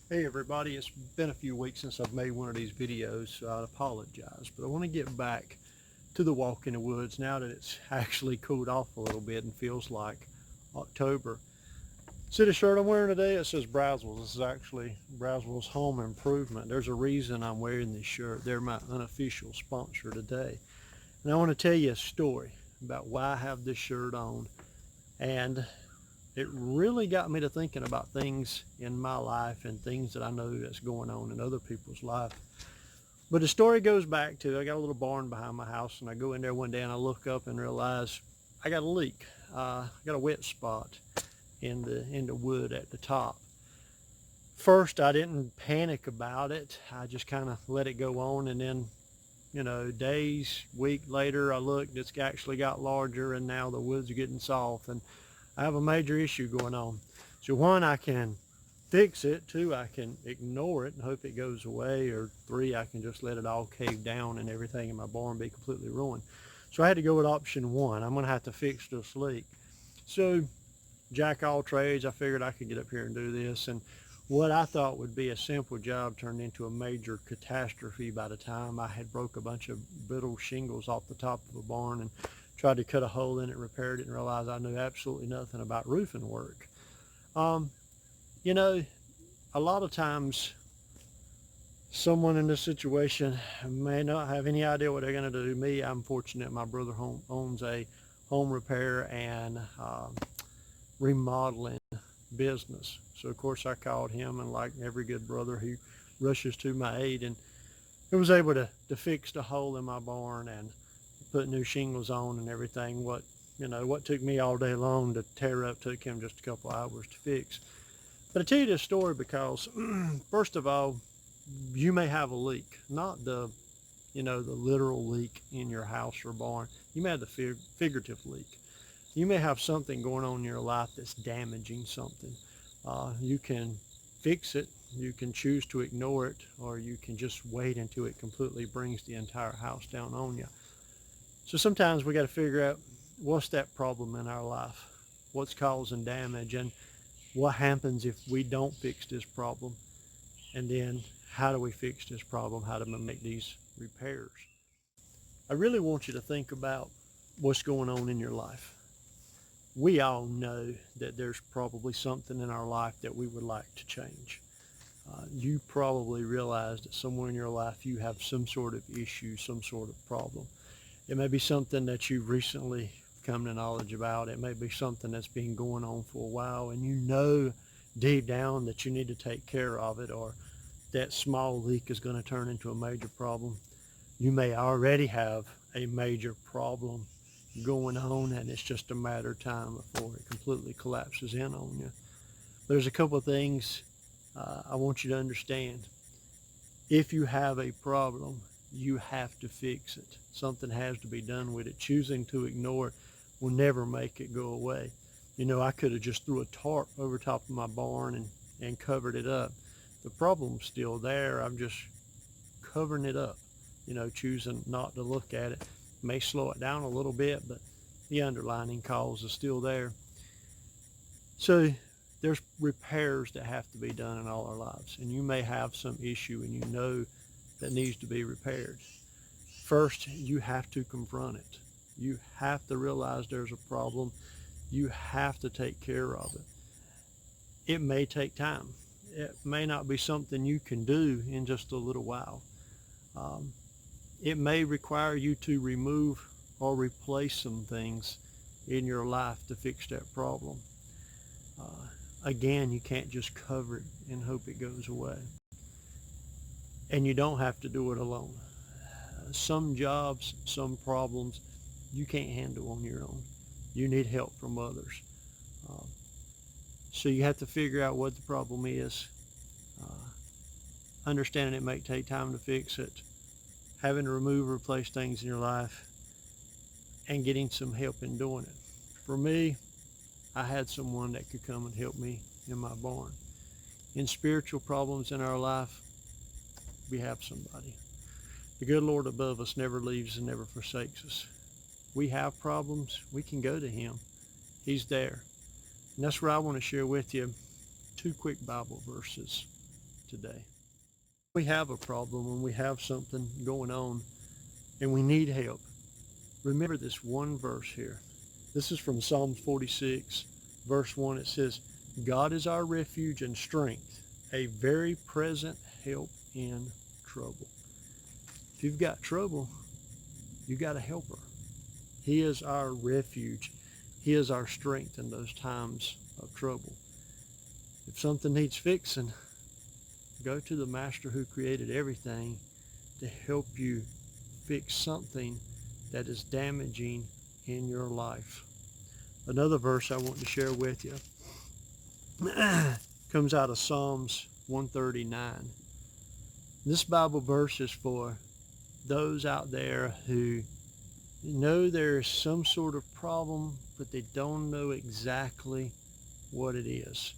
Hey everybody, it's been a few weeks since I've made one of these videos, so I apologize. But I want to get back to the walk in the woods now that it's actually cooled off a little bit and feels like October. See the shirt I'm wearing today? It says Browswell. This is actually Browswell's Home Improvement. There's a reason I'm wearing this shirt. They're my unofficial sponsor today. And I want to tell you a story about why I have this shirt on, and it really got me to thinking about things in my life and things that I know that's going on in other people's life. But the story goes back to, I got a little barn behind my house, and I go in there one day and I look up and realize I got a leak. I got a wet spot in the wood at the top. First, I didn't panic about it. I just kind of let it go on, and then days, week later, I looked, it's actually got larger, and now the wood's getting soft, and I have a major issue going on. So one, I can fix it. Two, I can ignore it and hope it goes away. Or three, I can just let it all cave down and everything in my barn be completely ruined. So I had to go with option one. I'm gonna have to fix this leak. So jack all trades, I figured I could get up here and do this. And what I thought would be a simple job turned into a major catastrophe by the time I had broke a bunch of brittle shingles off the top of a barn and tried to cut a hole in it, repaired it, and realized I knew absolutely nothing about roofing work. Um, you know, a lot of times someone in this situation may not have any idea what they're going to do. Me, I'm fortunate my brother owns a home repair and remodeling business. So of course I called him, and like every good brother, he rushes to my aid, and he was able to fix the hole in my barn and put new shingles on and everything. What took me all day long to tear up took him just a couple hours to fix. But I tell you this story because first of all, you may have a leak, not the literal leak in your house or barn. You may have the figurative leak. You may have something going on in your life that's damaging something. You can fix it. You can choose to ignore it, or you can just wait until it completely brings the entire house down on you. So sometimes we got to figure out what's that problem in our life, what's causing damage, and what happens if we don't fix this problem, and then how do we fix this problem, how do we make these repairs. I really want you to think about what's going on in your life. We all know that there's probably something in our life that we would like to change. You probably realize that somewhere in your life you have some sort of issue, some sort of problem. It may be something that you've recently come to knowledge about. It may be something that's been going on for a while, and you know deep down that you need to take care of it, or that small leak is going to turn into a major problem. You may already have a major problem going on, and it's just a matter of time before it completely collapses in on you. There's a couple of things I want you to understand. If you have a problem, you have to fix it. Something has to be done with it. Choosing to ignore it will never make it go away. I could have just threw a tarp over top of my barn and covered it up. The problem's still there. I'm just covering it up, choosing not to look at it. May slow it down a little bit, but the underlying cause is still there. So there's repairs that have to be done in all our lives, and you may have some issue and that needs to be repaired. First, you have to confront it. You have to realize there's a problem. You have to take care of it. It may take time. It may not be something you can do in just a little while. Um, it may require you to remove or replace some things in your life to fix that problem. Uh, Again, you can't just cover it and hope it goes away. And you don't have to do it alone. Some jobs, some problems you can't handle on your own. You need help from others. Uh, so you have to figure out what the problem is. Uh, Understanding it may take time to fix it. Having to remove or replace things in your life, and getting some help in doing it. For me, I had someone that could come and help me in my barn. In spiritual problems in our life, we have somebody. The good Lord above us never leaves and never forsakes us. We have problems, we can go to him. He's there. And that's where I want to share with you two quick Bible verses. today. We have a problem, when we have something going on and we need help, remember this one verse here. This is from Psalms 46, verse 1. It says, God is our refuge and strength, a very present help in trouble. If you've got trouble, you got a helper. He is our refuge. He is our strength in those times of trouble. If something needs fixing, go to the master who created everything to help you fix something that is damaging in your life. Another verse I want to share with you comes out of Psalms 139. This Bible verse is for those out there who know there's some sort of problem, but they don't know exactly what it is.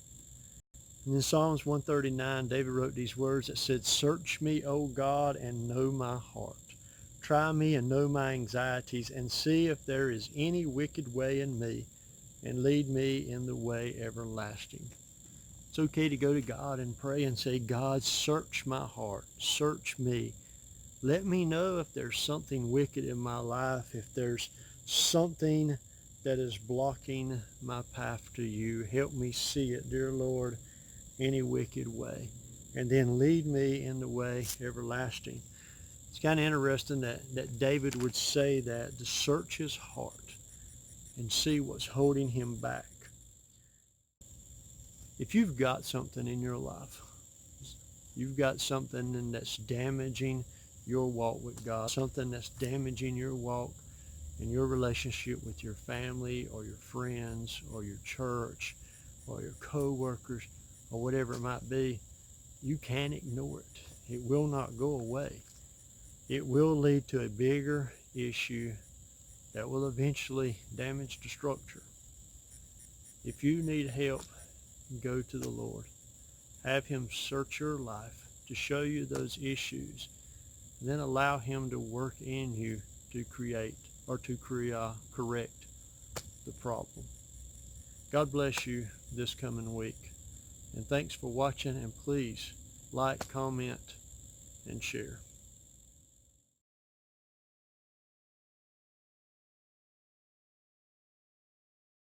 And in Psalms 139, David wrote these words that said, search me, O God, and know my heart. Try me and know my anxieties, and see if there is any wicked way in me, and lead me in the way everlasting. It's okay to go to God and pray and say, God, search my heart, search me. Let me know if there's something wicked in my life, if there's something that is blocking my path to you. Help me see it, dear Lord, any wicked way. And then lead me in the way everlasting. It's kind of interesting that David would say that, to search his heart and see what's holding him back. If you've got something in your life, you've got something that's damaging your walk with God, something that's damaging your walk and your relationship with your family or your friends or your church or your co-workers or whatever it might be, you can't ignore it. It will not go away. It will lead to a bigger issue that will eventually damage the structure. If you need help, go to the Lord. Have him search your life to show you those issues, and then allow him to work in you to create or to correct the problem. God bless you this coming week. And thanks for watching, and please like, comment, and share.